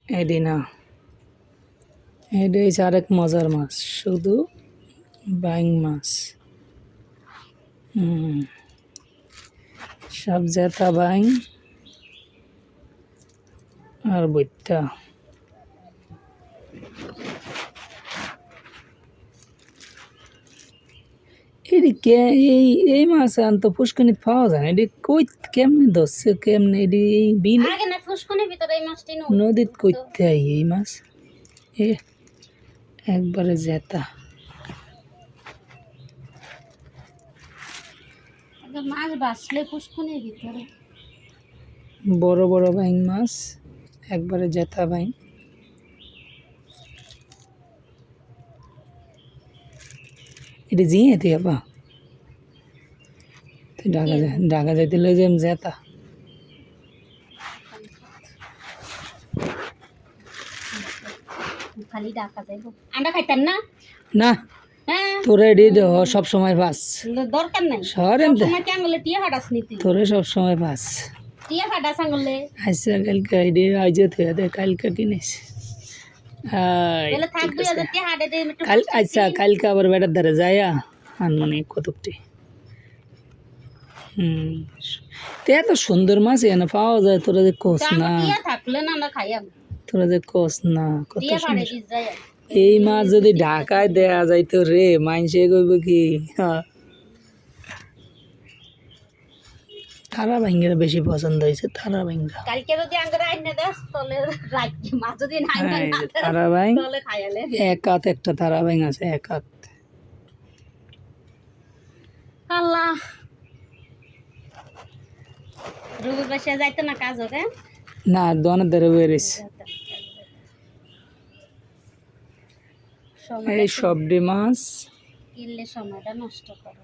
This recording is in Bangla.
এডি না, এডি হচ্ছে আরেক মজার মাছ, শুধু বাইং মাছ। সব জেতা বাইং আর বইটা। এডি কে এই মাছ আনতো পুষ্করিণীতে পাওয়া যায় না। এডি কই কেমনে ধরছে, কেমনে এডি এই বিল আগে না পুষ্করিণীর ভিতরে এই মাছটি নদীত কইতে আই এই মাছ। এ একবারে জেতা। মাছ বাঁচলে পুষ্করিণীর ভিতরে বড় বড় বাইং মাছ, একবারে জেতা বাইং। এটা জিয়ে তুই আপা তুই ঢাকা যাইতে লই যাম জেতা। খালি ডাকা যাইব। আমরা খাইতাম না না হ্যাঁ তোরে এডি সব সময় পাস, দরকার নাই সরেন দে সময় কি আঙুলে টিয়া ফাটাস নিতি তোরে সব সময় পাস। টিয়া ফাটাস আঙুলে আচ্ছা কালকে এডি আইজ তুই দে কালকে কিনিস। বলে থাকবি আজ টিয়া হাটে দে একটু কাল আচ্ছা কালকে আবার বেটার ধারে যাইয়া আনমনে কতকটি। তে এত সুন্দর মাছ এনে পাওয়া যায়, তোরা যে কোস না, টিয়া থাকলে না আমরা খাইয়াম তোরা যে কোস না কত টিয়া ফাটে সুন্দর। দিস যায় এই মাছ যদি ঢাকায় দেয়া যাইতো রে মাইনসে কইব কি তারা ভাঙ্গের বেশি পছন্দ হয়েছে, তারা ভাঙ্গা। কালকে যদি আঙ্গরে আইনে দেস তাহলে রাখি মাছ যদি নাই না তারা ভাই তাহলে খাইয়ালে এক হাত একটা তারা ভাই আছে, এক হাত। আল্লাহ রুবির বাসা যাইতো না কাজ ওকে না দোকানের ধারে বেরিস এই সবডি মাছ কিনলে সময়টা নষ্ট করো।